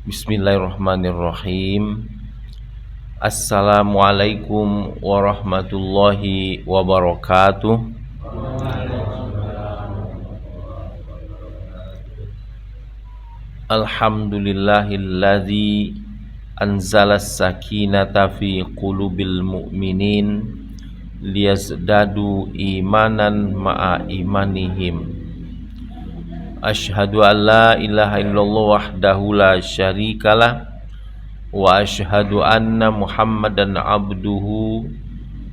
Bismillahirrahmanirrahim. Assalamualaikum warahmatullahi wabarakatuh. Alhamdulillahilladzi anzalas sakinata fi qulubil mu'minin liyazdadu imanan ma'a imanihim. Asyhadu an la ilaha illallah wahdahu la syarikalah wa asyhadu anna Muhammadan abduhu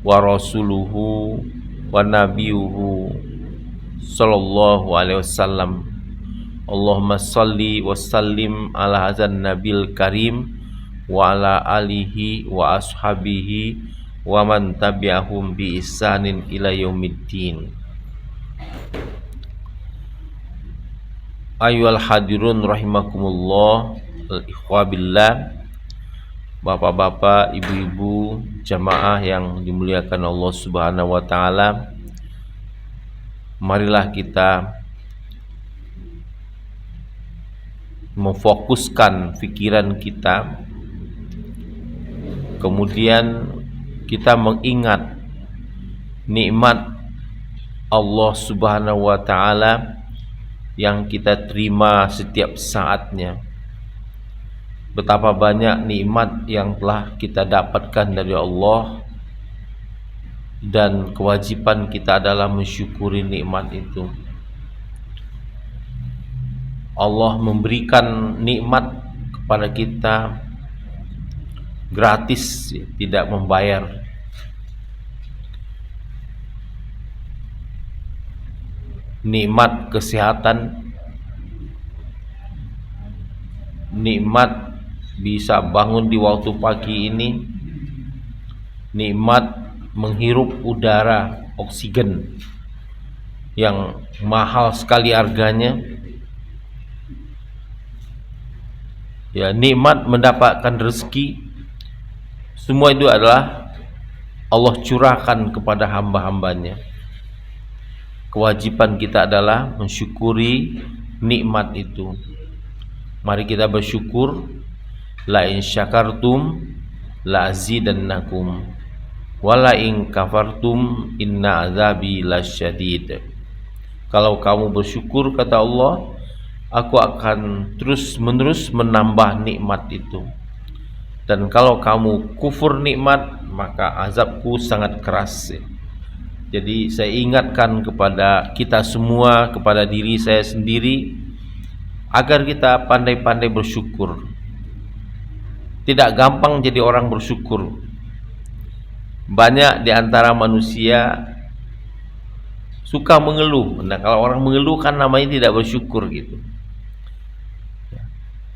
wa rasuluhu wa nabiyuhu sallallahu alaihi wasallam. Allahumma salli wa sallim ala hadzal nabil karim wa ala alihi wa ashabihi wa man tabi'ahum bi ihsanin ila yaumiddin. Ayyuhal hadirun rahimakumullah, al-ikhwa billah, bapak-bapak, ibu-ibu, jamaah yang dimuliakan Allah Subhanahu wa taala. Marilah kita memfokuskan pikiran kita, kemudian kita mengingat nikmat Allah Subhanahu wa taala yang kita terima setiap saatnya. Betapa banyak nikmat yang telah kita dapatkan dari Allah, dan kewajiban kita adalah mensyukuri nikmat itu. Allah memberikan nikmat kepada kita gratis, tidak membayar. Nikmat kesehatan, nikmat bisa bangun di waktu pagi ini, nikmat menghirup udara oksigen yang mahal sekali harganya, ya, nikmat mendapatkan rezeki. Semua itu adalah Allah curahkan kepada hamba-hambanya. Kewajiban kita adalah mensyukuri nikmat itu. Mari kita bersyukur. La in syakartum la azidannakum wa la in kafartum inna azabi lasyadid. Kalau kamu bersyukur, kata Allah, aku akan terus-menerus menambah nikmat itu. Dan kalau kamu kufur nikmat, maka azabku sangat keras. Jadi saya ingatkan kepada kita semua, kepada diri saya sendiri, agar kita pandai-pandai bersyukur. Tidak gampang jadi orang bersyukur. Banyak di antara manusia suka mengeluh. Nah, kalau orang mengeluh kan namanya tidak bersyukur gitu.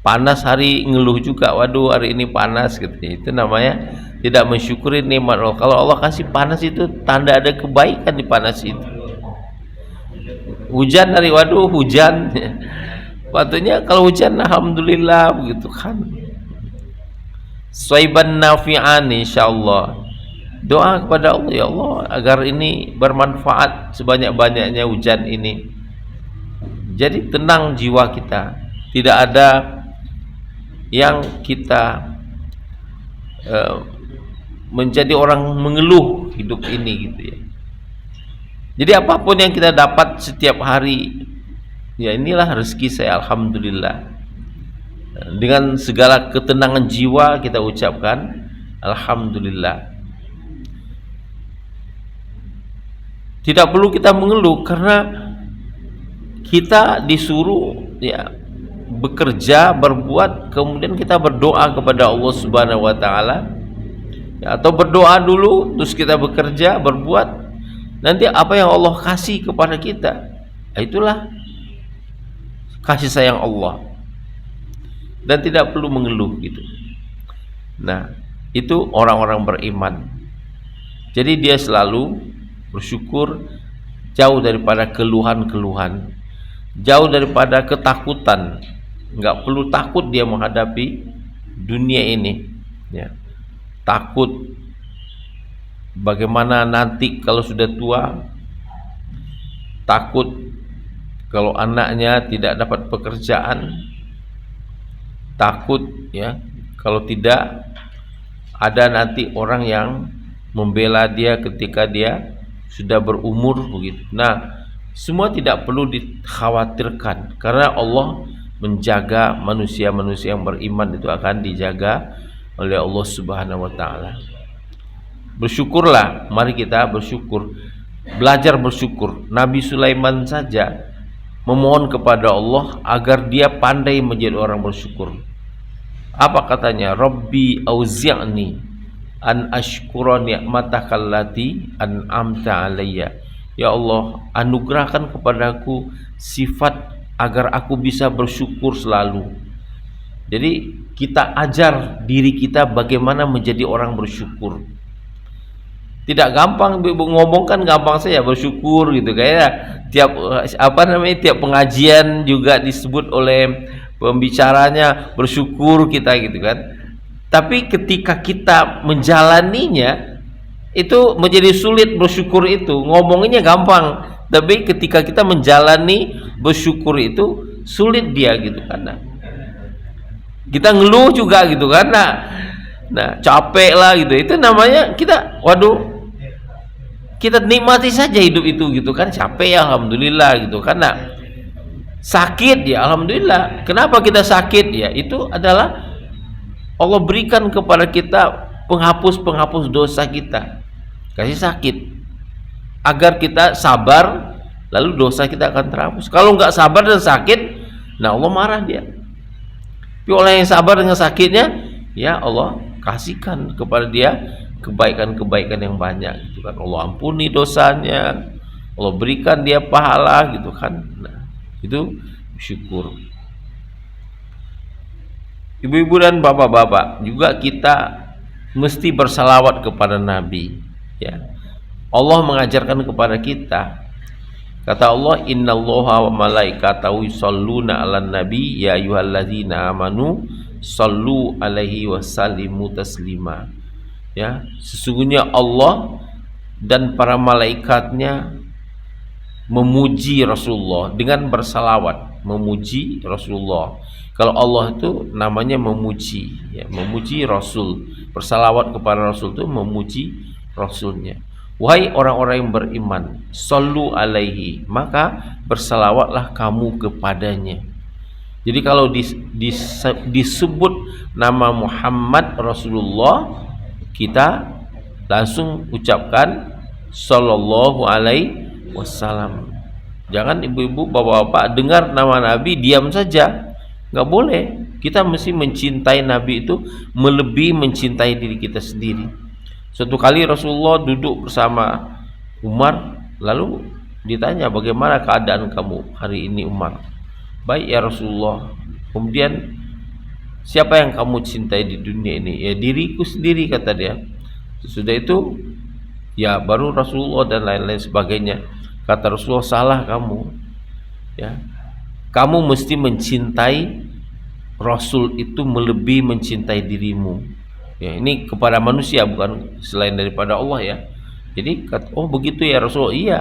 Panas hari ngeluh juga, waduh hari ini panas gitu. Itu namanya tidak mensyukuri nikmat Allah. Kalau Allah kasih panas itu tanda ada kebaikan di panas itu. Hujan hari, waduh hujan. Waktunya kalau hujan alhamdulillah begitu kan. Swaiban nafi'an insyaallah. Doa kepada Allah, ya Allah, agar ini bermanfaat sebanyak-banyaknya hujan ini. Jadi tenang jiwa kita. Tidak ada yang kita menjadi orang mengeluh hidup ini gitu ya. Jadi apapun yang kita dapat setiap hari, ya inilah rezeki saya, alhamdulillah. Dengan segala ketenangan jiwa kita ucapkan alhamdulillah. Tidak perlu kita mengeluh, karena kita disuruh ya bekerja, berbuat, kemudian kita berdoa kepada Allah Subhanahu wa taala. Ya, atau berdoa dulu terus kita bekerja, berbuat. Nanti apa yang Allah kasih kepada kita, itulah kasih sayang Allah. Dan tidak perlu mengeluh gitu. Nah, itu orang-orang beriman. Jadi dia selalu bersyukur, jauh daripada keluhan-keluhan, jauh daripada ketakutan. Enggak perlu takut dia menghadapi dunia ini, ya. Takut bagaimana nanti kalau sudah tua, takut kalau anaknya tidak dapat pekerjaan, takut ya, kalau tidak ada nanti orang yang membela dia ketika dia sudah berumur begitu. Nah, semua tidak perlu dikhawatirkan karena Allah menjaga manusia-manusia yang beriman itu akan dijaga oleh Allah Subhanahu wa taala. Bersyukurlah, mari kita bersyukur. Belajar bersyukur. Nabi Sulaiman saja memohon kepada Allah agar dia pandai menjadi orang bersyukur. Apa katanya? Rabbi auzi'ni an ashkura ni'mataka allati an'amta alayya. Ya Allah, anugerahkan kepadaku sifat agar aku bisa bersyukur selalu. Jadi kita ajar diri kita bagaimana menjadi orang bersyukur. Tidak gampang, Ibu ngomong kan gampang saja bersyukur gitu, kayak tiap tiap pengajian juga disebut oleh pembicaranya bersyukur kita gitu kan. Tapi ketika kita menjalaninya itu menjadi sulit bersyukur itu. Ngomonginnya gampang, tapi ketika kita menjalani bersyukur itu sulit dia gitu kan. Kita ngeluh juga gitu kan. Nah, capek lah gitu. Itu namanya kita kita nikmati saja hidup itu gitu kan. Capek ya alhamdulillah gitu kan. Sakit ya alhamdulillah. Kenapa kita sakit ya? Itu adalah Allah berikan kepada kita penghapus dosa kita. Kasih sakit agar kita sabar, lalu dosa kita akan terhapus. Kalau nggak sabar dan sakit, nah Allah marah dia. Tapi orang yang sabar dengan sakitnya, ya Allah kasihkan kepada dia kebaikan-kebaikan yang banyak gitu kan. Allah ampuni dosanya, Allah berikan dia pahala gitu kan. Nah, itu syukur. Ibu-ibu dan bapak-bapak, juga kita mesti bersalawat kepada Nabi ya. Allah mengajarkan kepada kita, kata Allah, innallaha wa malaikatahu yusholluna 'alan nabi ya ayyuhalladzina amanu shallu alaihi wasallimu taslima. Ya, sesungguhnya Allah dan para malaikatnya memuji Rasulullah dengan bersalawat, memuji Rasulullah. Kalau Allah itu namanya memuji ya, memuji Rasul. Bersalawat kepada Rasul itu memuji Rasulnya. Wahai orang-orang yang beriman, sallu alaihi, maka bersalawatlah kamu kepadanya. Jadi kalau disebut nama Muhammad Rasulullah, kita langsung ucapkan sallallahu alaihi wasallam. Jangan ibu-ibu, bapak-bapak dengar nama Nabi diam saja, nggak boleh. Kita mesti mencintai Nabi itu melebihi mencintai diri kita sendiri. Suatu kali Rasulullah duduk bersama Umar, lalu ditanya, bagaimana keadaan kamu hari ini Umar? Baik ya Rasulullah. Kemudian, siapa yang kamu cintai di dunia ini? Ya diriku sendiri, kata dia. Sesudah itu ya baru Rasulullah dan lain-lain sebagainya. Kata Rasulullah, salah kamu ya, kamu mesti mencintai Rasul itu melebihi mencintai dirimu ya. Ini kepada manusia, bukan selain daripada Allah ya. Jadi oh begitu ya Rasulullah. Iya,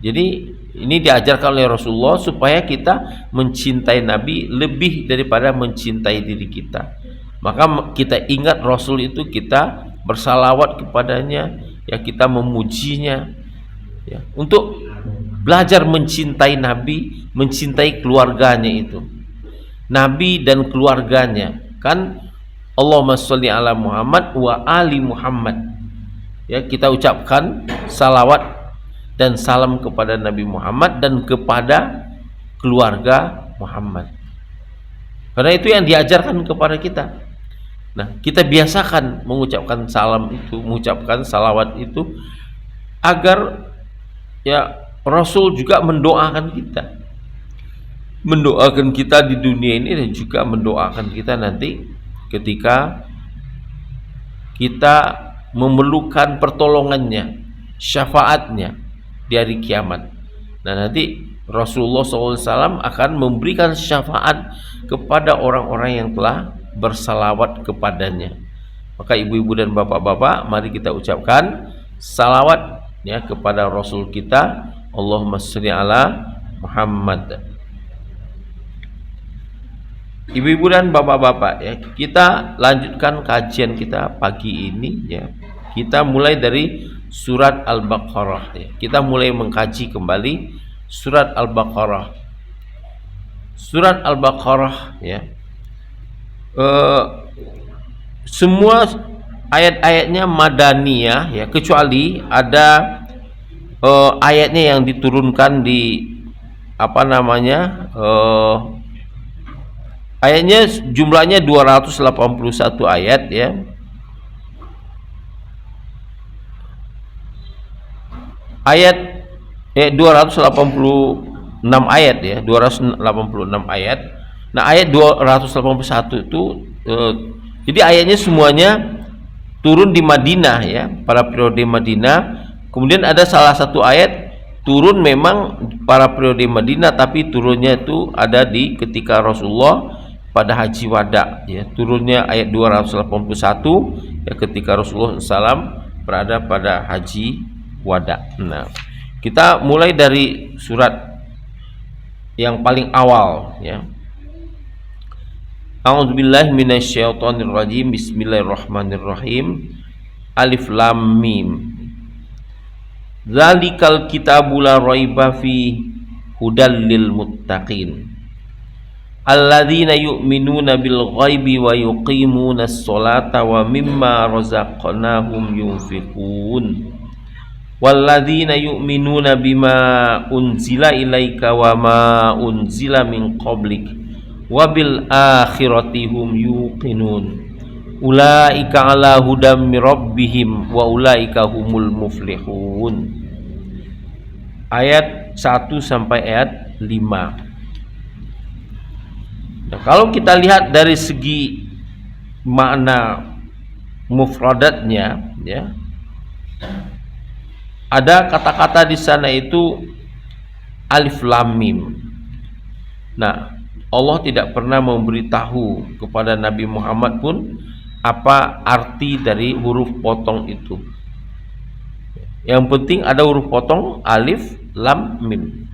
jadi ini diajarkan oleh Rasulullah supaya kita mencintai Nabi lebih daripada mencintai diri kita. Maka kita ingat Rasul itu, kita bersalawat kepadanya ya, kita memujinya ya, untuk belajar mencintai Nabi, mencintai keluarganya itu, Nabi dan keluarganya kan. Allahumma sholli ala Muhammad wa ali Muhammad ya, kita ucapkan salawat dan salam kepada Nabi Muhammad dan kepada keluarga Muhammad, karena itu yang diajarkan kepada kita. Nah, kita biasakan mengucapkan salam itu, mengucapkan salawat itu, agar ya Rasul juga mendoakan kita di dunia ini, dan juga mendoakan kita nanti ketika kita memerlukan pertolongannya, syafaatnya di hari kiamat. Nah, nanti Rasulullah SAW akan memberikan syafaat kepada orang-orang yang telah bersalawat kepadanya. Maka ibu-ibu dan bapak-bapak, mari kita ucapkan salawat ya kepada Rasul kita. Allahumma sholli ala Muhammad. Ibu-ibu dan bapak-bapak ya, kita lanjutkan kajian kita pagi ini ya. Kita mulai dari surat Al-Baqarah ya. Kita mulai mengkaji kembali surat Al-Baqarah. Surat Al-Baqarah ya. Semua ayat-ayatnya madaniyah ya, kecuali ada ayatnya yang diturunkan di apa namanya, ayatnya jumlahnya 281 ayat ya. Ayat 286 ayat ya, 286 ayat. Nah, ayat 281 itu jadi ayatnya semuanya turun di Madinah ya, pada periode Madinah. Kemudian ada salah satu ayat turun memang para periode Madinah, tapi turunnya itu ada di ketika Rasulullah pada haji wada ya, turunnya ayat 281 ya, ketika Rasulullah SAW berada pada haji wada. Nah, kita mulai dari surat yang paling awal ya. A'udzubillahi minasyaitonirrajim. Bismillahirrahmanirrahim. Alif lam mim. Zalikal kitabu la raiba fi hudal lil muttaqin alladzina yu'minuna bil ghaibi wa yuqimunas sholata wa mimma razaqnahum yunfiqun walladzina yu'minuna bima unzila ilaika wa ma unzila min qablik wa bil akhirati hum yuqinun ulaika ala hudam mir rabbihim wa ulaika humul muflihun. Ayat 1 sampai ayat 5. Nah, kalau kita lihat dari segi makna mufradatnya ya, ada kata-kata di sana itu alif lam mim. Nah, Allah tidak pernah memberitahu kepada Nabi Muhammad pun apa arti dari huruf potong itu. Yang penting ada huruf potong alif lam mim.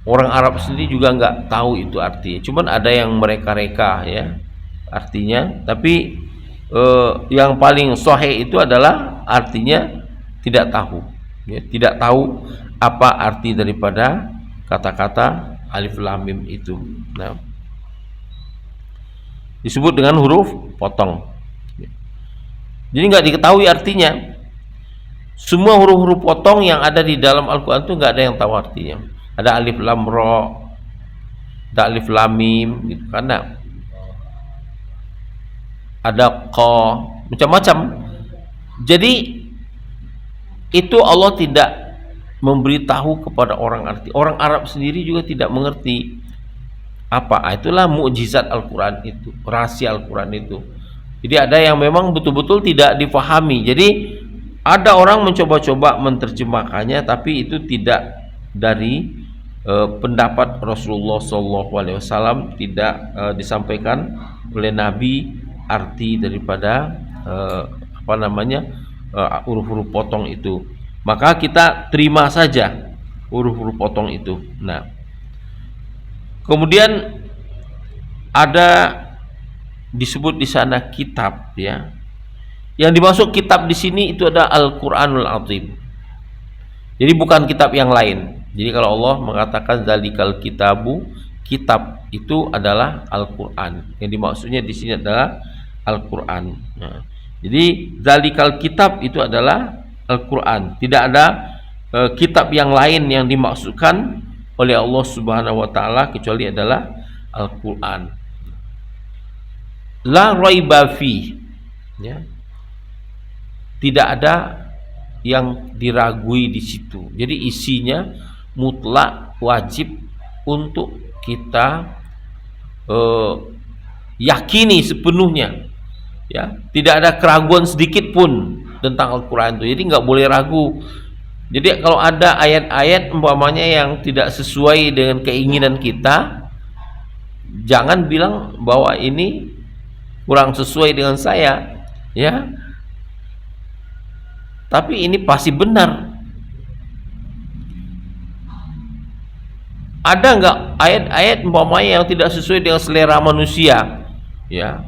Orang Arab sendiri juga nggak tahu itu artinya. Cuman ada yang mereka-reka ya artinya. Tapi yang paling sahih itu adalah artinya tidak tahu. Ya, tidak tahu apa arti daripada kata-kata alif lam mim itu. Nah, disebut dengan huruf potong. Jadi nggak diketahui artinya. Semua huruf-huruf potong yang ada di dalam Al-Quran itu nggak ada yang tahu artinya. Ada alif lam ra, ada alif lam mim, gitu kan? Ada qa, macam-macam. Jadi itu Allah tidak memberitahu kepada orang arti. Orang Arab sendiri juga tidak mengerti apa. Itulah mukjizat Al-Quran itu, rahasia Al-Quran itu. Jadi ada yang memang betul-betul tidak difahami. Jadi ada orang mencoba-coba menerjemahkannya, tapi itu tidak dari pendapat Rasulullah SAW, tidak disampaikan oleh Nabi arti daripada huruf-huruf potong itu. Maka kita terima saja huruf-huruf potong itu. Nah, kemudian ada disebut di sana kitab ya. Yang dimaksud kitab di sini itu ada Al-Qur'anul Azim. Jadi bukan kitab yang lain. Jadi kalau Allah mengatakan zalikal kitabu, kitab itu adalah Al-Qur'an. Yang dimaksudnya di sini adalah Al-Qur'an. Nah, jadi zalikal kitab itu adalah Al-Qur'an. Tidak ada kitab yang lain yang dimaksudkan oleh Allah Subhanahu wa taala kecuali adalah Al-Qur'an. La raiba fi ya. Tidak ada yang diragui di situ. Jadi isinya mutlak wajib untuk kita yakini sepenuhnya ya. Tidak ada keraguan sedikit pun tentang Al-Quran itu. Jadi nggak boleh ragu. Jadi kalau ada ayat-ayat umpamanya yang tidak sesuai dengan keinginan kita, jangan bilang bahwa ini kurang sesuai dengan saya ya, tapi ini pasti benar. Ada nggak ayat-ayat umpamanya yang tidak sesuai dengan selera manusia? Ya,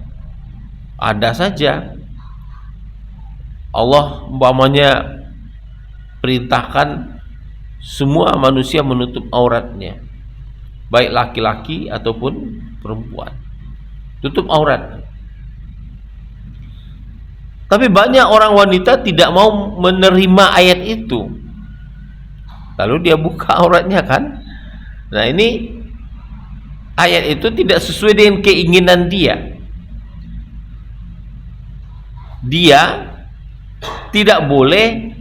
ada saja. Allah umpamanya perintahkan semua manusia menutup auratnya, baik laki-laki ataupun perempuan, tutup aurat. Tapi banyak orang wanita tidak mau menerima ayat itu, lalu dia buka auratnya kan. Nah, ini ayat itu tidak sesuai dengan keinginan dia. Dia tidak boleh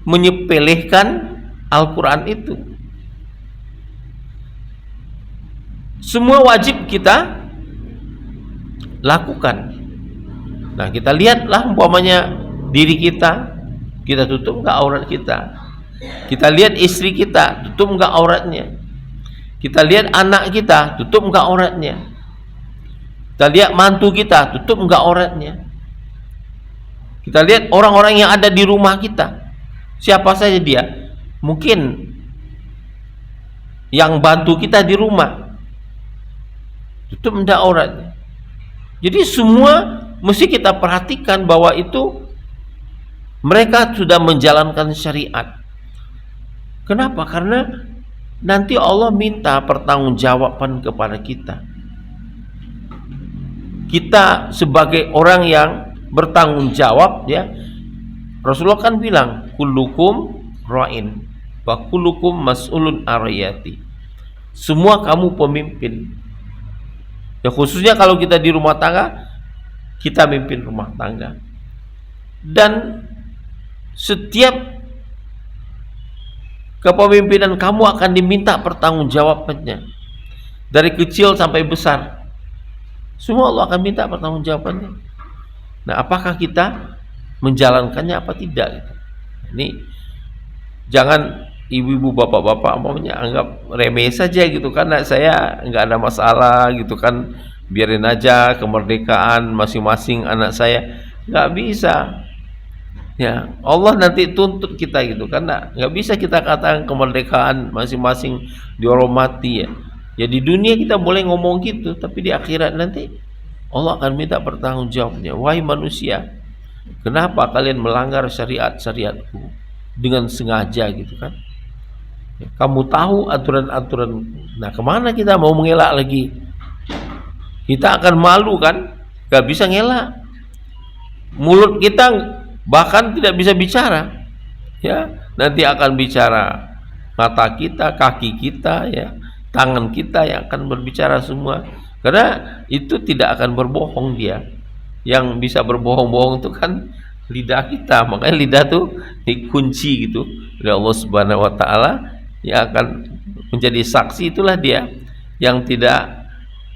menyepelekan Al-Quran itu. Semua wajib kita lakukan. Nah, kita lihatlah umpamanya diri kita, kita tutup enggak aurat kita. Kita lihat istri kita, tutup enggak auratnya. Kita lihat anak kita, tutup enggak auratnya. Kita lihat mantu kita, tutup enggak auratnya. Kita lihat orang-orang yang ada di rumah kita, siapa saja dia, mungkin yang bantu kita di rumah, tutup enggak auratnya. Jadi semua mesti kita perhatikan bahwa itu mereka sudah menjalankan syariat. Kenapa? Karena nanti Allah minta pertanggungjawaban kepada kita. Kita sebagai orang yang bertanggung jawab, ya. Rasulullah kan bilang, kullukum ra'in wa kullukum mas'ulun ar-ra'iyati. Semua kamu pemimpin. Ya, khususnya kalau kita di rumah tangga, kita mimpin rumah tangga. Dan setiap kepemimpinan kamu akan diminta pertanggungjawabannya. Dari kecil sampai besar, semua Allah akan minta pertanggungjawabannya. Nah, apakah kita menjalankannya apa tidak? Ini jangan ibu-ibu, bapak-bapak umpamanya anggap remeh saja gitu, karena saya nggak ada masalah gitu kan, biarin aja kemerdekaan masing-masing anak saya. Nggak bisa. Ya, Allah nanti tuntut kita gitu, karena nggak bisa kita katakan kemerdekaan masing-masing dihormati ya. Ya, di dunia kita boleh ngomong gitu, tapi di akhirat nanti Allah akan minta pertanggungjawabannya. Wahai manusia, kenapa kalian melanggar syariat-syariatku dengan sengaja gitu kan? Ya, kamu tahu aturan-aturan. Nah, kemana kita mau mengelak lagi? Kita akan malu kan? Gak bisa ngelak. Mulut kita bahkan tidak bisa bicara. Ya, nanti akan bicara mata kita, kaki kita, ya, tangan kita yang akan berbicara semua. Karena itu tidak akan berbohong dia. Yang bisa berbohong-bohong itu kan lidah kita. Makanya lidah tuh dikunci gitu oleh Allah Subhanahu wa taala, yang akan menjadi saksi. Itulah dia yang tidak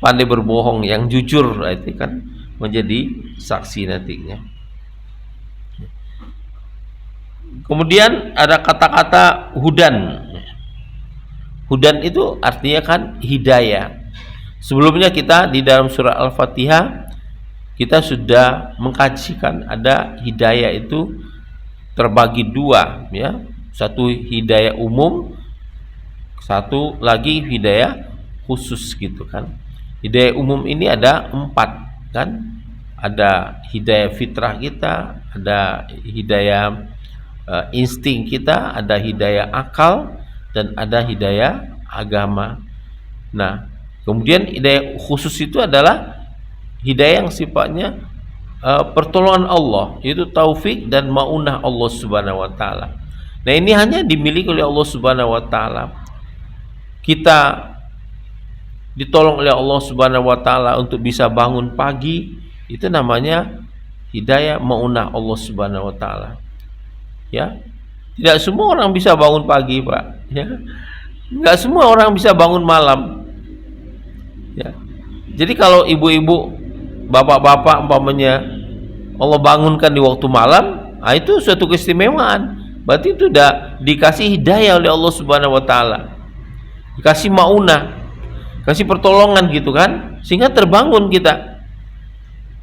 pandai berbohong, yang jujur itu kan menjadi saksi nantinya. Kemudian ada kata-kata hudan. Hudan itu artinya kan hidayah. Sebelumnya kita di dalam surah Al-Fatihah kita sudah mengkajikan ada hidayah itu terbagi dua, ya. Satu hidayah umum, satu lagi hidayah khusus gitu kan. Hidayah umum ini ada 4 kan. Ada hidayah fitrah kita, ada hidayah insting kita, ada hidayah akal, dan ada hidayah agama. Nah, kemudian hidayah khusus itu adalah hidayah yang sifatnya pertolongan Allah, yaitu taufik dan maunah Allah Subhanahu wa taala. Nah, ini hanya dimiliki oleh Allah Subhanahu wa taala. Kita ditolong oleh Allah Subhanahu wa taala untuk bisa bangun pagi, itu namanya hidayah maunah Allah Subhanahu wa taala. Ya. Tidak semua orang bisa bangun pagi, Pak, ya. Enggak semua orang bisa bangun malam. Ya. Jadi kalau ibu-ibu, bapak-bapak umpamanya Allah bangunkan di waktu malam, nah itu suatu keistimewaan. Berarti itu sudah dikasih hidayah oleh Allah Subhanahu wa taala. Dikasih maunah, kasih pertolongan gitu kan, sehingga terbangun kita.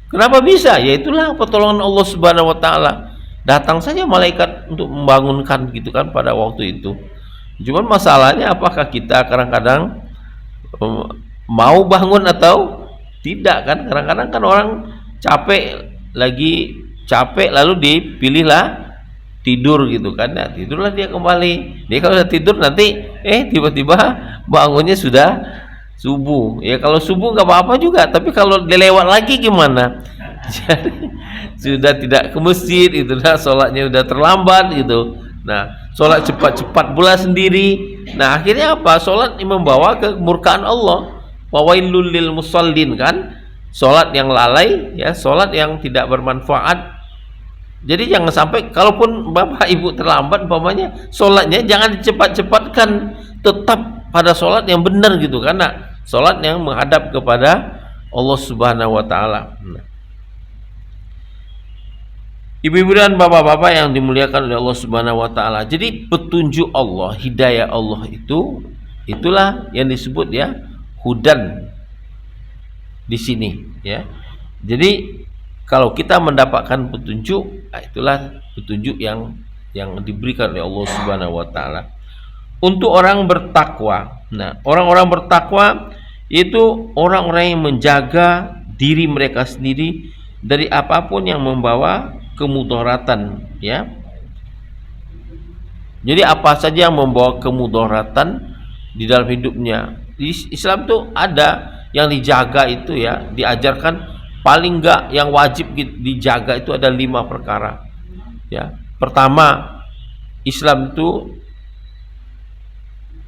Kenapa bisa? Ya itulah pertolongan Allah Subhanahu wa taala. Datang saja malaikat untuk membangunkan gitu kan pada waktu itu. Cuman masalahnya apakah kita kadang-kadang mau bangun atau tidak kan? Kadang-kadang kan orang lagi capek lalu dipilihlah tidur gitu kan. Nah, tidurlah dia kembali. Dia kalau sudah tidur nanti tiba-tiba bangunnya sudah subuh. Ya kalau subuh nggak apa-apa juga, tapi kalau dia lewat lagi gimana? Jadi sudah tidak ke masjid itu, dah sholatnya udah terlambat gitu. Nah, sholat cepat-cepat pula sendiri. Nah, akhirnya apa? Sholat membawa kemurkaan Allah. Wawailul lil musallin kan? Sholat yang lalai, ya, sholat yang tidak bermanfaat. Jadi jangan sampai, kalaupun bapak ibu terlambat umpamanya, sholatnya jangan dicepat-cepatkan, tetap pada sholat yang benar gitu, karena sholat yang menghadap kepada Allah Subhanahu Wa Taala. Ibu-ibu dan bapak-bapak yang dimuliakan oleh Allah Subhanahu Wa Taala. Jadi petunjuk Allah, hidayah Allah itulah yang disebut ya hudan di sini ya. Jadi kalau kita mendapatkan petunjuk, itulah petunjuk yang diberikan oleh Allah Subhanahu Wa Taala untuk orang bertakwa. Nah, orang-orang bertakwa itu orang-orang yang menjaga diri mereka sendiri dari apapun yang membawa kemudaratan ya. Jadi apa saja yang membawa kemudaratan di dalam hidupnya. Di Islam tuh ada yang dijaga itu ya, diajarkan paling enggak yang wajib dijaga itu ada 5 perkara. Ya. Pertama, Islam itu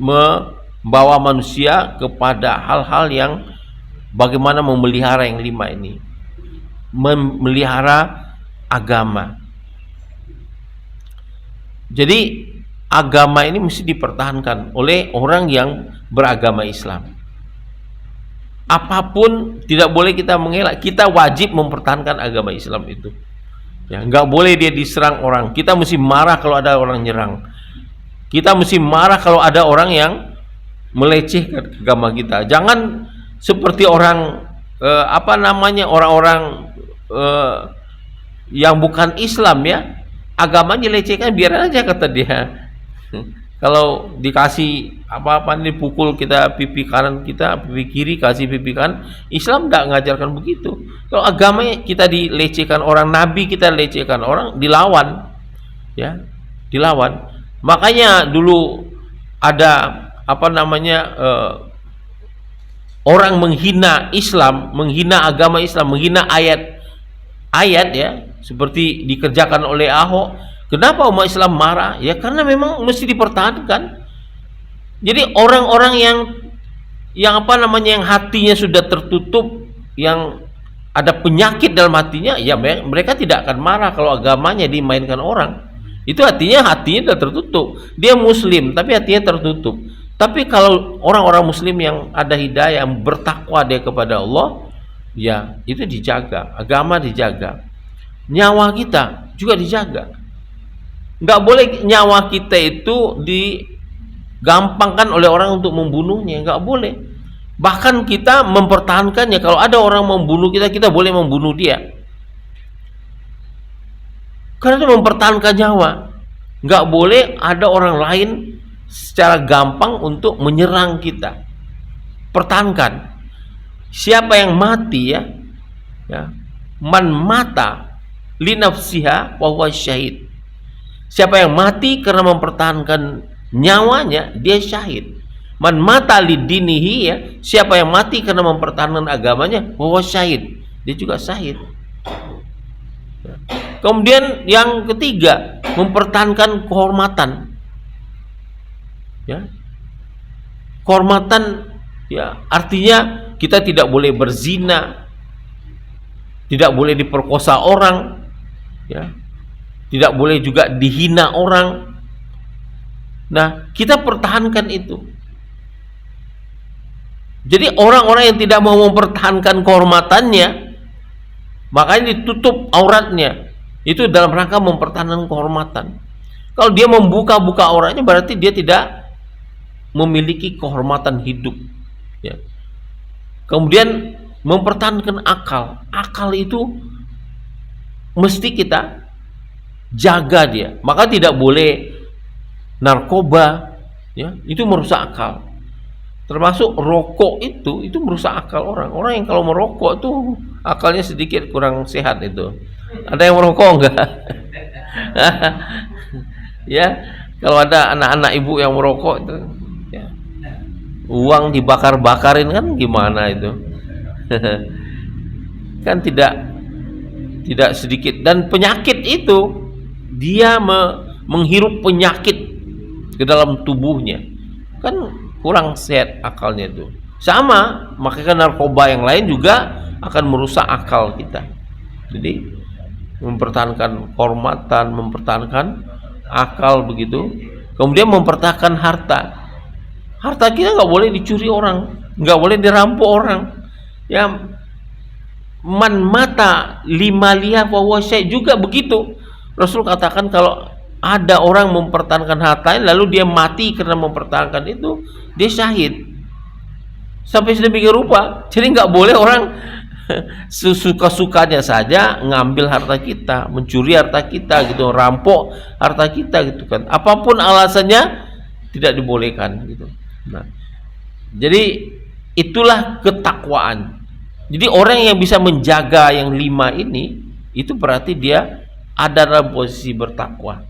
membawa manusia kepada hal-hal yang bagaimana memelihara yang 5 ini. Memelihara agama. Jadi agama ini mesti dipertahankan oleh orang yang beragama Islam. Apapun tidak boleh kita mengelak. Kita wajib mempertahankan agama Islam itu. Ya, nggak boleh dia diserang orang. Kita mesti marah kalau ada orang nyerang. Kita mesti marah kalau ada orang yang melecehkan agama kita. Jangan seperti orang orang-orang yang bukan Islam ya, agamanya lecehkan, biar aja kata dia. Kalau dikasih apa-apa dipukul kita pipi kanan kita, pipi kiri kasih pipi kanan, Islam tidak mengajarkan begitu. Kalau agamanya kita dilecehkan orang, nabi kita lecehkan orang, dilawan ya, dilawan. Makanya dulu ada orang menghina Islam, menghina agama Islam, menghina ayat ya, seperti dikerjakan oleh Ahok. Kenapa umat Islam marah? Ya karena memang mesti dipertahankan. Jadi orang-orang yang hatinya sudah tertutup, yang ada penyakit dalam hatinya, ya mereka tidak akan marah kalau agamanya dimainkan orang. Itu hatinya sudah tertutup. Dia muslim tapi hatinya tertutup. Tapi kalau orang-orang muslim yang ada hidayah, yang bertakwa dia kepada Allah, ya itu dijaga, agama dijaga. Nyawa kita juga dijaga. Nggak boleh nyawa kita itu digampangkan oleh orang untuk membunuhnya, nggak boleh. Bahkan kita mempertahankannya. Kalau ada orang membunuh kita, kita boleh membunuh dia. Karena itu mempertahankan nyawa. Nggak boleh ada orang lain secara gampang untuk menyerang kita. Pertahankan. Siapa yang mati ya, man mata li nafsiha wa huwa syahid. Siapa yang mati karena mempertahankan nyawanya, dia syahid. Man mata li dinihi ya, siapa yang mati karena mempertahankan agamanya, wa huwa syahid. Dia juga syahid. Kemudian yang ketiga, mempertahankan kehormatan. Ya. Kehormatan ya, artinya kita tidak boleh berzina, tidak boleh diperkosa orang, ya. Tidak boleh juga dihina orang. Nah, kita pertahankan itu. Jadi orang-orang yang tidak mau mempertahankan kehormatannya, makanya ditutup auratnya. Itu dalam rangka mempertahankan kehormatan. Kalau dia membuka-buka auratnya, berarti dia tidak memiliki kehormatan hidup. Ya. Kemudian mempertahankan akal. Akal itu mesti kita jaga dia. Maka tidak boleh narkoba, ya, itu merusak akal. Termasuk rokok itu merusak akal orang. Orang yang kalau merokok itu akalnya sedikit kurang sehat itu. Ada yang merokok enggak? Ya, kalau ada anak-anak ibu yang merokok itu, ya, uang dibakar-bakarin kan gimana itu? Kan tidak sedikit. Dan penyakit itu dia menghirup penyakit ke dalam tubuhnya, kan kurang sehat akalnya itu. Sama, makanya narkoba yang lain juga akan merusak akal kita. Jadi mempertahankan kehormatan, mempertahankan akal begitu. Kemudian mempertahankan harta. Harta kita nggak boleh dicuri orang, nggak boleh dirampok orang. Ya, man mata lima liya wa syai juga begitu. Rasul katakan kalau ada orang mempertahankan hartanya lalu dia mati karena mempertahankan itu, dia syahid. Sampai sedemikian rupa. Jadi nggak boleh orang sesuka-sukanya saja ngambil harta kita, mencuri harta kita gitu, rampok harta kita gitu kan. Apapun alasannya tidak dibolehkan gitu. Nah, jadi itulah ketakwaan. Jadi orang yang bisa menjaga yang 5 ini, itu berarti dia ada dalam posisi bertakwa.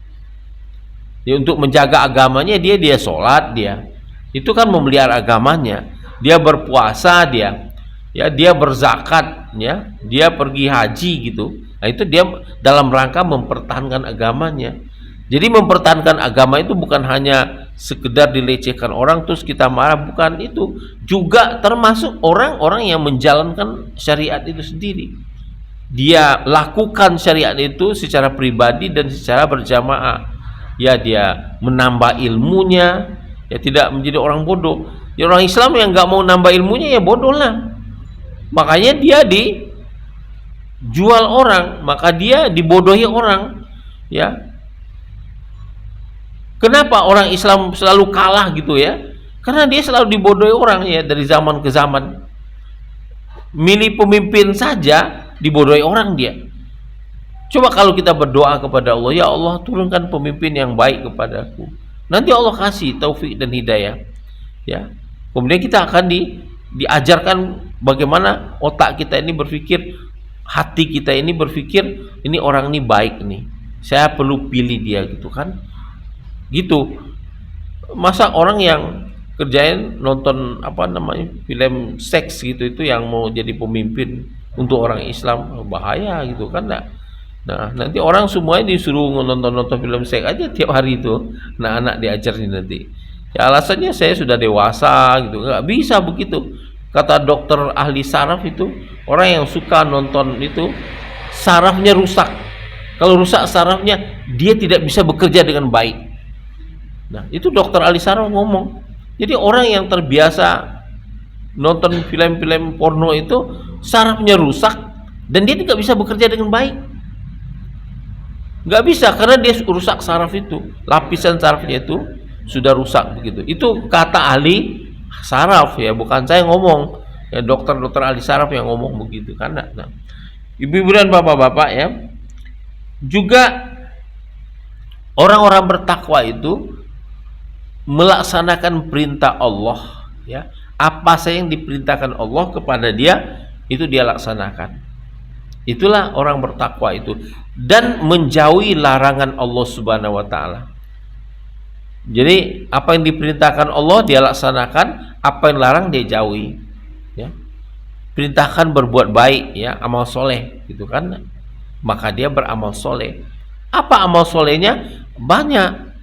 Dia untuk menjaga agamanya, dia sholat, dia itu kan memelihara agamanya. Dia berpuasa, dia berzakat, ya, dia pergi haji gitu. Nah, itu dia dalam rangka mempertahankan agamanya. Jadi mempertahankan agama itu bukan hanya sekedar dilecehkan orang terus kita marah, bukan itu. Juga termasuk orang-orang yang menjalankan syariat itu sendiri. Dia lakukan syariat itu secara pribadi dan secara berjamaah. Ya, dia menambah ilmunya, ya, tidak menjadi orang bodoh. Ya, orang Islam yang nggak mau nambah ilmunya ya bodoh lah. Makanya dia dijual orang, maka dia dibodohi orang. Ya, kenapa orang Islam selalu kalah gitu ya? Karena dia selalu dibodohi orang ya, dari zaman ke zaman. Milih pemimpin saja dibodohi orang dia. Coba kalau kita berdoa kepada Allah, ya Allah turunkan pemimpin yang baik kepadaku. Nanti Allah kasih taufik dan hidayah. Ya. Kemudian kita akan diajarkan bagaimana otak kita ini berpikir, hati kita ini berpikir, ini orang ini baik nih. Saya perlu pilih dia gitu kan. Gitu. Masa orang yang kerjain nonton film seks gitu itu yang mau jadi pemimpin untuk orang Islam, bahaya gitu kan. Nah, nanti orang semuanya disuruh nonton film seks aja tiap hari itu. Nah, anak diajarin nanti. Ya alasannya saya sudah dewasa gitu. Nggak bisa begitu. Kata dokter ahli saraf itu, orang yang suka nonton itu sarafnya rusak. Kalau rusak sarafnya, dia tidak bisa bekerja dengan baik. Nah, itu dokter ahli saraf ngomong. Jadi orang yang terbiasa nonton film-film porno itu sarafnya rusak dan dia tidak bisa bekerja dengan baik. Nggak bisa karena dia rusak saraf itu, lapisan sarafnya itu sudah rusak begitu. Itu kata ahli saraf ya, bukan saya ngomong. Ya, dokter-dokter ahli saraf yang ngomong begitu kan. Nah, ibu-ibu dan bapak-bapak ya, juga orang-orang bertakwa itu melaksanakan perintah Allah ya. Apa saja yang diperintahkan Allah kepada dia itu dia laksanakan. Itulah orang bertakwa itu, dan menjauhi larangan Allah Subhanahu wa taala. Jadi apa yang diperintahkan Allah dia laksanakan, apa yang larang dia jauhi. Ya. Perintahkan berbuat baik ya, amal soleh gitu kan. Maka dia beramal soleh. Apa amal solehnya? Banyak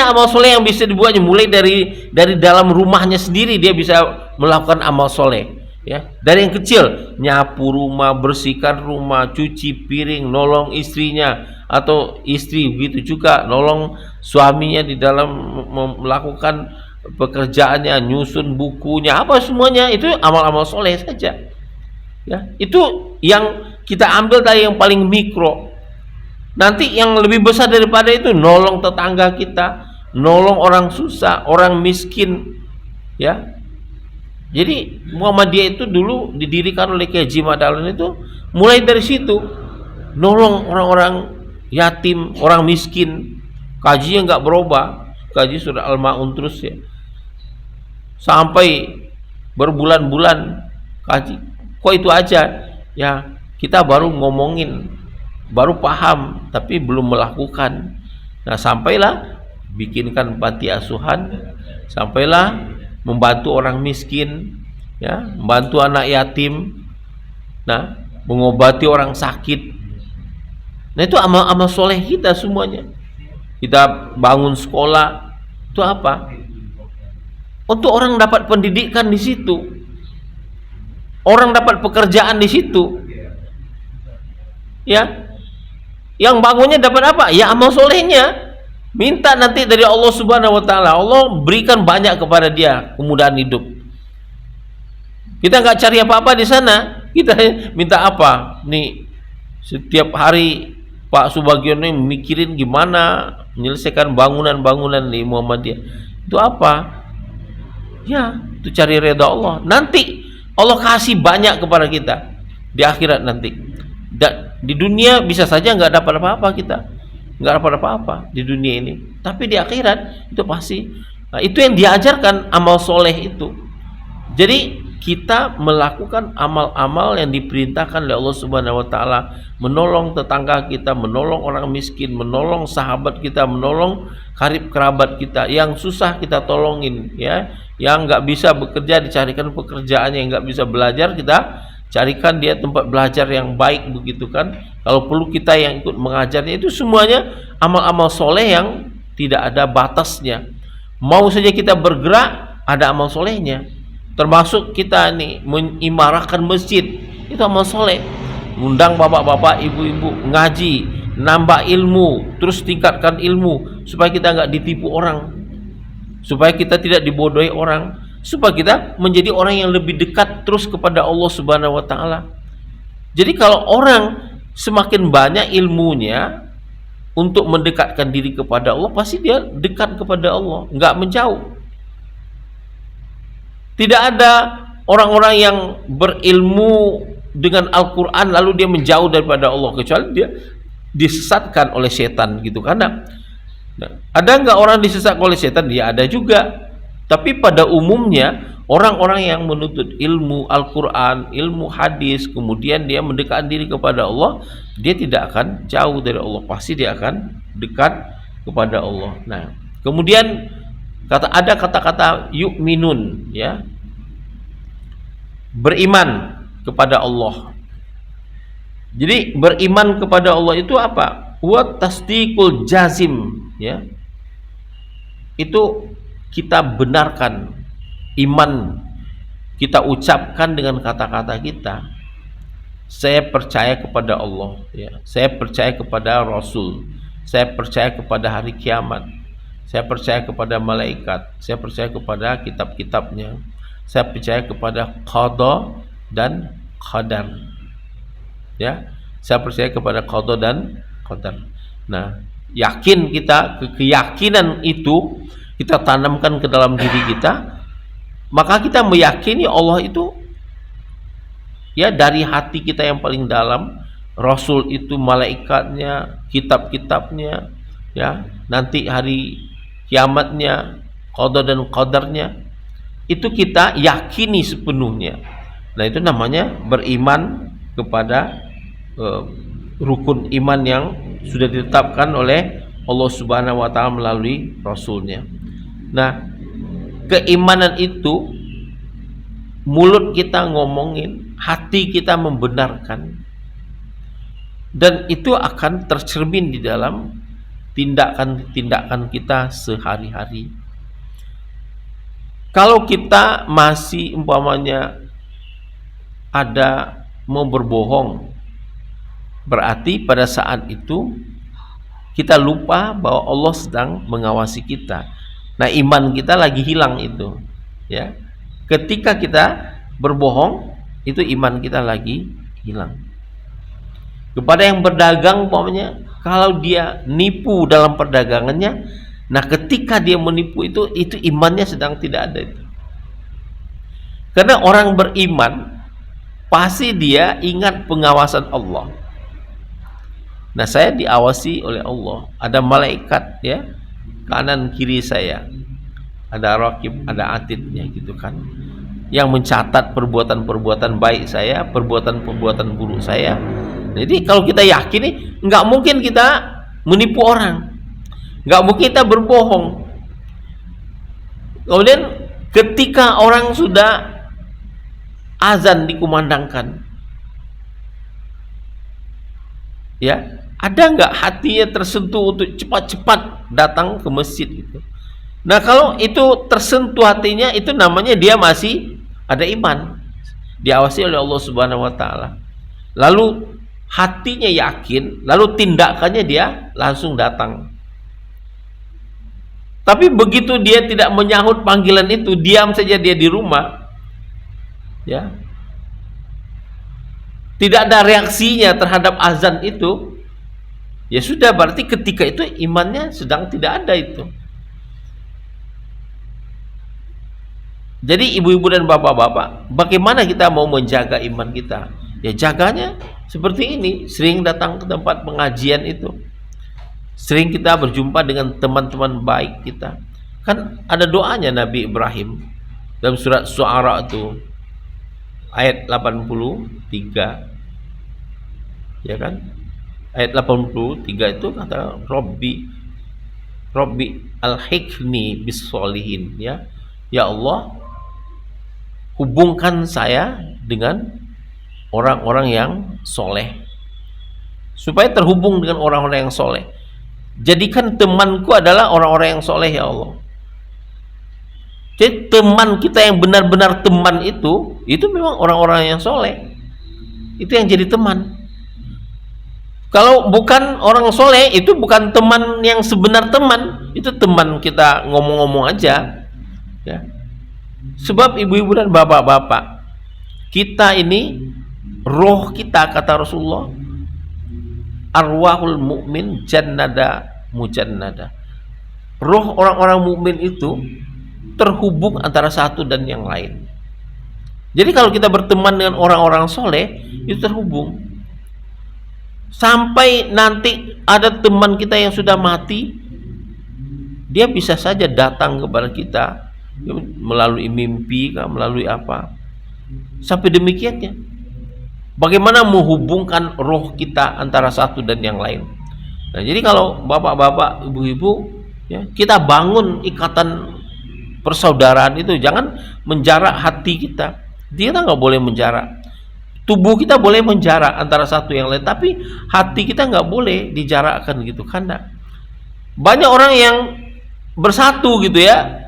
amal soleh yang bisa dibuatnya, mulai dari dalam rumahnya sendiri dia bisa melakukan amal soleh. Ya, dari yang kecil, nyapu rumah, bersihkan rumah, cuci piring, nolong istrinya, atau istri begitu juga nolong suaminya di dalam melakukan pekerjaannya, nyusun bukunya, apa semuanya itu amal-amal soleh saja. Ya, itu yang kita ambil dari yang paling mikro. Nanti yang lebih besar daripada itu, nolong tetangga kita, nolong orang susah, orang miskin, ya. Jadi Muhammadiyah itu dulu didirikan oleh Kiai Haji Ma'dahlan itu mulai dari situ, nolong orang-orang yatim, orang miskin. kajinya nggak berubah, kaji surah Al-Maun terus ya, sampai berbulan-bulan kaji, kok itu aja ya. Kita baru ngomongin, baru paham, tapi belum melakukan. Nah, sampailah bikinkan panti asuhan, sampailah membantu orang miskin ya, membantu anak yatim, nah, mengobati orang sakit. Nah, itu amal-amal soleh kita semuanya. Kita bangun sekolah, itu apa? Untuk orang dapat pendidikan di situ, orang dapat pekerjaan di situ, ya. Yang bangunnya dapat apa? Ya amal solehnya. Minta nanti dari Allah Subhanahu Wa Taala, Allah berikan banyak kepada dia kemudahan hidup. Kita nggak cari apa-apa di sana, kita minta apa? Nih, setiap hari Pak Subagio ini mikirin gimana menyelesaikan bangunan-bangunan di Muhammadiyah. Itu apa? Ya, itu cari redha Allah. Nanti Allah kasih banyak kepada kita di akhirat nanti. Di dunia bisa saja nggak dapat apa-apa kita, nggak dapat apa-apa di dunia ini. Tapi di akhirat itu pasti. Nah, itu yang diajarkan amal soleh itu. Jadi kita melakukan amal-amal yang diperintahkan oleh Allah Subhanahu Wa Taala, menolong tetangga kita, menolong orang miskin, menolong sahabat kita, menolong karib kerabat kita, yang susah kita tolongin, ya, yang nggak bisa bekerja dicarikan pekerjaan, yang nggak bisa belajar kita carikan dia tempat belajar yang baik, begitu kan. Kalau perlu kita yang ikut mengajarnya. Itu semuanya amal-amal soleh yang tidak ada batasnya. Mau saja kita bergerak, ada amal solehnya. Termasuk kita nih mengimarahkan masjid, itu amal soleh. Undang bapak-bapak, ibu-ibu ngaji, nambah ilmu, terus tingkatkan ilmu supaya kita nggak ditipu orang, supaya kita tidak dibodohi orang, supaya kita menjadi orang yang lebih dekat terus kepada Allah Subhanahu Wa Taala. Jadi kalau orang semakin banyak ilmunya untuk mendekatkan diri kepada Allah, pasti dia dekat kepada Allah, nggak menjauh. Tidak ada orang-orang yang berilmu dengan Al-Quran lalu dia menjauh daripada Allah, kecuali dia disesatkan oleh setan, gitu kan. Nah, ada nggak orang disesatkan oleh setan? Ya ada juga. Tapi pada umumnya orang-orang yang menuntut ilmu Al-Quran, ilmu hadis, kemudian dia mendekatkan diri kepada Allah, dia tidak akan jauh dari Allah, pasti dia akan dekat kepada Allah. Nah, kemudian ada kata-kata yu'minun, ya, beriman kepada Allah. Jadi beriman kepada Allah itu apa? Wa tasdiqul jazim, ya. Itu kita benarkan iman, kita ucapkan dengan kata-kata kita. Saya percaya kepada Allah, ya. Saya percaya kepada Rasul. Saya percaya kepada hari kiamat. Saya percaya kepada malaikat, saya percaya kepada kitab-kitabnya, saya percaya kepada qada dan qadar, ya, saya percaya kepada qada dan qadar. Nah, yakin kita, keyakinan itu kita tanamkan ke dalam diri kita, maka kita meyakini Allah itu, ya, dari hati kita yang paling dalam, Rasul itu, malaikatnya, kitab-kitabnya, ya, nanti hari kiamatnya, qada dan qadarnya, itu kita yakini sepenuhnya. Nah, itu namanya beriman kepada rukun iman yang sudah ditetapkan oleh Allah Subhanahu Wa Taala melalui Rasulnya. Nah, keimanan itu mulut kita ngomongin, hati kita membenarkan, dan itu akan tercermin di dalam tindakan-tindakan kita sehari-hari. Kalau kita masih umpamanya ada mau berbohong, berarti pada saat itu kita lupa bahwa Allah sedang mengawasi kita. Nah, iman kita lagi hilang itu, ya. Ketika kita berbohong, itu iman kita lagi hilang. Kepada yang berdagang umpamanya, kalau dia nipu dalam perdagangannya, nah ketika dia menipu itu imannya sedang tidak ada itu. Karena orang beriman pasti dia ingat pengawasan Allah. Nah, saya diawasi oleh Allah. Ada malaikat ya, kanan kiri saya. Ada raqib, ada atidnya gitu kan. Yang mencatat perbuatan-perbuatan baik saya, perbuatan-perbuatan buruk saya. Jadi kalau kita yakin nih, nggak mungkin kita menipu orang, nggak mungkin kita berbohong. Kemudian ketika orang sudah azan dikumandangkan, ya, ada nggak hatinya tersentuh untuk cepat-cepat datang ke masjid itu? Nah, kalau itu tersentuh hatinya, itu namanya dia masih ada iman, diawasi oleh Allah Subhanahu wa taala. Lalu hatinya yakin, lalu tindakannya dia langsung datang. Tapi begitu dia tidak menyahut panggilan itu, diam saja dia di rumah, ya, tidak ada reaksinya terhadap azan itu, ya sudah, berarti ketika itu imannya sedang tidak ada itu. Jadi ibu-ibu dan bapak-bapak, bagaimana kita mau menjaga iman kita? Ya jaganya seperti ini, sering datang ke tempat pengajian itu, sering kita berjumpa dengan teman-teman baik kita. Kan ada doanya Nabi Ibrahim dalam surat Syu'ara itu ayat 83, ya kan? Ayat 83 itu kata Robbi alhiqni bis solihin, ya. Ya Allah, hubungkan saya dengan orang-orang yang soleh, supaya terhubung dengan orang-orang yang soleh. Jadikan temanku adalah orang-orang yang soleh, ya Allah. Jadi teman kita yang benar-benar teman itu memang orang-orang yang soleh. Itu yang jadi teman. Kalau bukan orang soleh, itu bukan teman yang sebenar teman. Itu teman kita ngomong-ngomong aja, ya. Sebab ibu-ibu dan bapak-bapak, kita ini roh kita, kata Rasulullah, arwahul mukmin jannada mujannada. Roh orang-orang mukmin itu terhubung antara satu dan yang lain. Jadi kalau kita berteman dengan orang-orang soleh, itu terhubung. Sampai nanti ada teman kita yang sudah mati, dia bisa saja datang kepada kita melalui mimpi, melalui apa. Sampai demikiannya. Bagaimana menghubungkan roh kita antara satu dan yang lain. Nah, jadi kalau bapak-bapak, ibu-ibu, ya, kita bangun ikatan persaudaraan itu, jangan menjarak hati kita. Kita nggak boleh menjarak. Tubuh kita boleh menjarak antara satu yang lain, tapi hati kita nggak boleh dijarakkan gitu. Karena banyak orang yang bersatu gitu ya,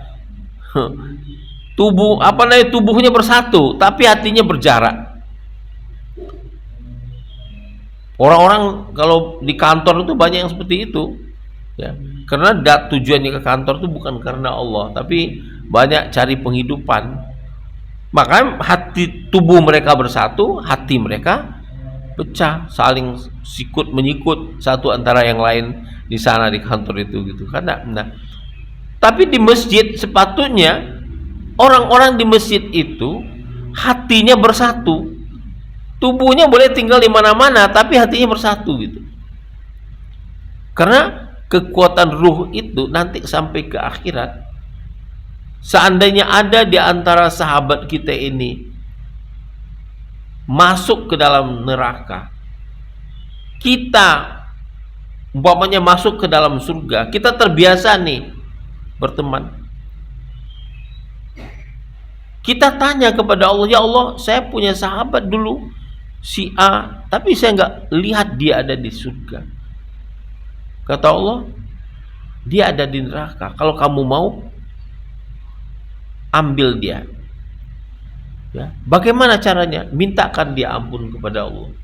tubuhnya bersatu, tapi hatinya berjarak. Orang-orang kalau di kantor itu banyak yang seperti itu, ya, karena tujuannya ke kantor itu bukan karena Allah, tapi banyak cari penghidupan. Maka hati tubuh mereka bersatu, hati mereka pecah, saling sikut menyikut satu antara yang lain di sana di kantor itu gitu. Karena tapi di masjid sepatutnya orang-orang di masjid itu hatinya bersatu. Tubuhnya boleh tinggal di mana-mana, tapi hatinya bersatu gitu. Karena kekuatan ruh itu nanti sampai ke akhirat, seandainya ada di antara sahabat kita ini masuk ke dalam neraka, kita umpamanya masuk ke dalam surga, kita terbiasa nih berteman. Kita tanya kepada Allah, ya Allah, saya punya sahabat dulu si A, tapi saya nggak lihat dia ada di surga. Kata Allah, dia ada di neraka. Kalau kamu mau, ambil dia. Ya, bagaimana caranya? Mintakan dia ampun kepada Allah.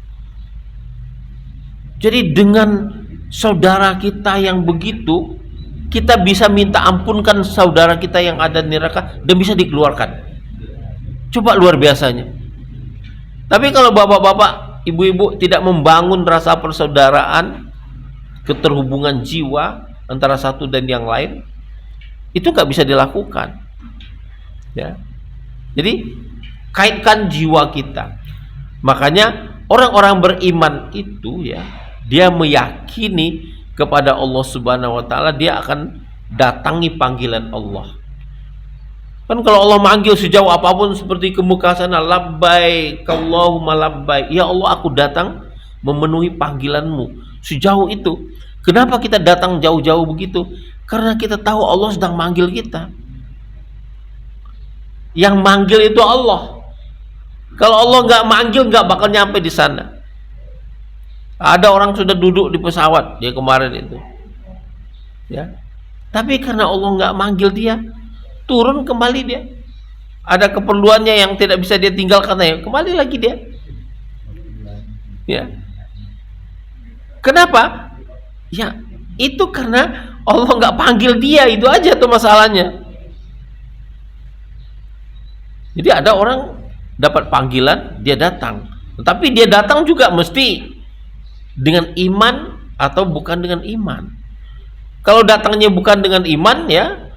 Jadi dengan saudara kita yang begitu, kita bisa minta ampunkan saudara kita yang ada di neraka dan bisa dikeluarkan. Coba luar biasanya. Tapi kalau bapak-bapak, ibu-ibu tidak membangun rasa persaudaraan, keterhubungan jiwa antara satu dan yang lain, itu nggak bisa dilakukan. Ya. Jadi kaitkan jiwa kita. Makanya orang-orang beriman itu, ya, dia meyakini kepada Allah Subhanahu wa taala, dia akan datangi panggilan Allah. Kan kalau Allah manggil sejauh apapun seperti ke Mekah sana, labbaik Allahumma labbaik, ya Allah aku datang memenuhi panggilanmu, sejauh itu. Kenapa kita datang jauh-jauh begitu? Karena kita tahu Allah sedang manggil kita. Yang manggil itu Allah. Kalau Allah nggak manggil, nggak bakal nyampe di sana. Ada orang sudah duduk di pesawat dia kemarin itu, ya. Tapi karena Allah nggak manggil dia, turun kembali dia. Ada keperluannya yang tidak bisa dia tinggalkan, ya kembali lagi dia. Ya. Kenapa? Ya itu karena Allah nggak panggil dia, itu aja tuh masalahnya. Jadi ada orang dapat panggilan, dia datang, tetapi dia datang juga mesti dengan iman atau bukan dengan iman. Kalau datangnya bukan dengan iman, ya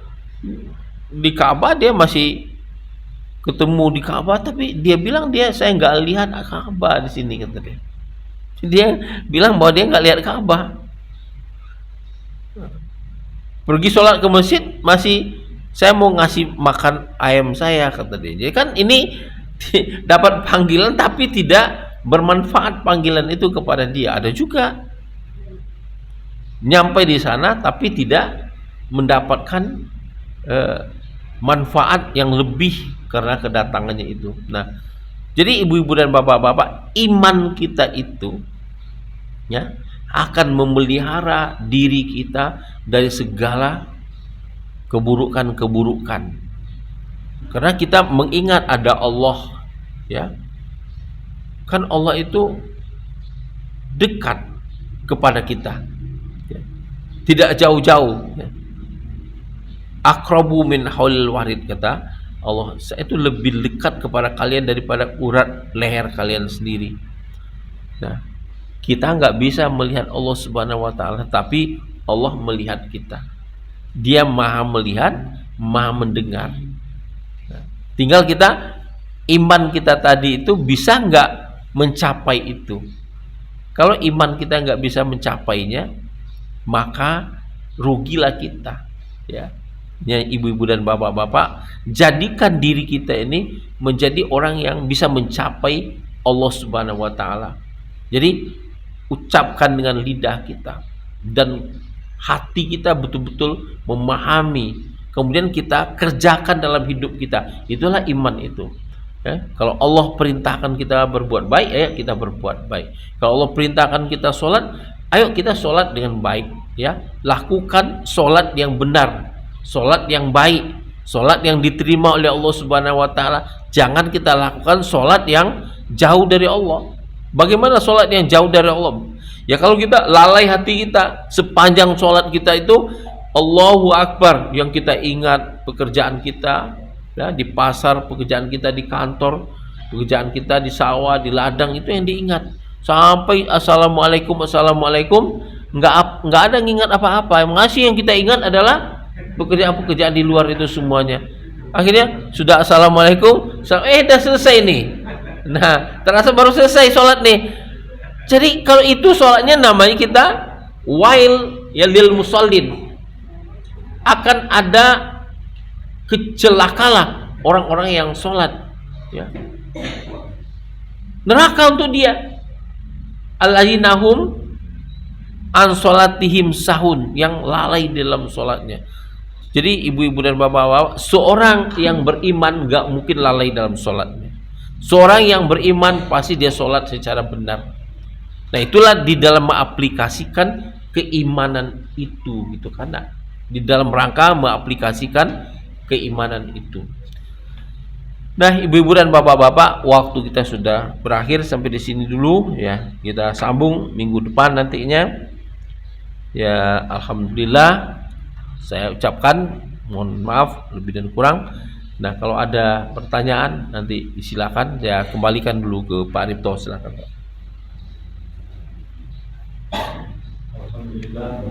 di Ka'bah dia masih ketemu di Ka'bah, tapi dia bilang saya nggak lihat Ka'bah di sini, kata dia. Dia bilang bahwa dia nggak lihat Ka'bah. Pergi sholat ke masjid, masih saya mau ngasih makan ayam saya, kata dia. Jadi kan ini dapat panggilan tapi tidak bermanfaat panggilan itu kepada dia. Ada juga nyampe di sana tapi tidak mendapatkan manfaat yang lebih karena kedatangannya itu. Nah, jadi ibu-ibu dan bapak-bapak, iman kita itu ya akan memelihara diri kita dari segala keburukan-keburukan. Karena kita mengingat ada Allah, ya. Kan Allah itu dekat kepada kita. Ya. Tidak jauh-jauh, ya. Aqrabu min haulil warid, kata Allah. Saya itu lebih dekat kepada kalian daripada urat leher kalian sendiri. Nah, kita nggak bisa melihat Allah Subhanahu wa taala, tapi Allah melihat kita. Dia maha melihat, maha mendengar. Nah, tinggal kita, iman kita tadi itu bisa nggak mencapai itu. Kalau iman kita nggak bisa mencapainya, maka rugilah kita, ya. Ya, ibu-ibu dan bapak-bapak, jadikan diri kita ini menjadi orang yang bisa mencapai Allah Subhanahu wa taala. Jadi ucapkan dengan lidah kita dan hati kita betul-betul memahami, kemudian kita kerjakan dalam hidup kita. Itulah iman itu. Ya, kalau Allah perintahkan kita berbuat baik, ayo kita berbuat baik. Kalau Allah perintahkan kita sholat, ayo kita sholat dengan baik. Ya, lakukan sholat yang benar, sholat yang baik, sholat yang diterima oleh Allah Subhanahu wa taala. Jangan kita lakukan sholat yang jauh dari Allah. Bagaimana sholat yang jauh dari Allah? Ya kalau kita lalai hati kita, sepanjang sholat kita itu Allahu Akbar, yang kita ingat pekerjaan kita, ya, di pasar, pekerjaan kita di kantor, pekerjaan kita di sawah, di ladang, itu yang diingat. Sampai assalamualaikum, assalamualaikum, nggak ada ngingat apa-apa. Yang ngasih yang kita ingat adalah pekerjaan-pekerjaan di luar itu semuanya. Akhirnya sudah assalamualaikum, dah selesai nih. Nah, terasa baru selesai sholat nih. Jadi kalau itu sholatnya namanya kita wail ya lil musallin. Akan ada kecelakalah orang-orang yang sholat, ya. Neraka untuk dia. Alladzinahum an sholatihim sahun, yang lalai dalam sholatnya. Jadi ibu-ibu dan bapak-bapak, seorang yang beriman gak mungkin lalai dalam sholatnya. Seorang yang beriman pasti dia sholat secara benar. Nah, itulah di dalam mengaplikasikan keimanan itu, gitu kan? Nah, di dalam rangka mengaplikasikan keimanan itu. Nah, ibu-ibu dan bapak-bapak, waktu kita sudah berakhir sampai di sini dulu, ya. Kita sambung minggu depan nantinya. Ya, alhamdulillah, saya ucapkan mohon maaf lebih dan kurang. Nah, kalau ada pertanyaan nanti silakan, saya kembalikan dulu ke Pak Ripto, silakan Pak. Alhamdulillah.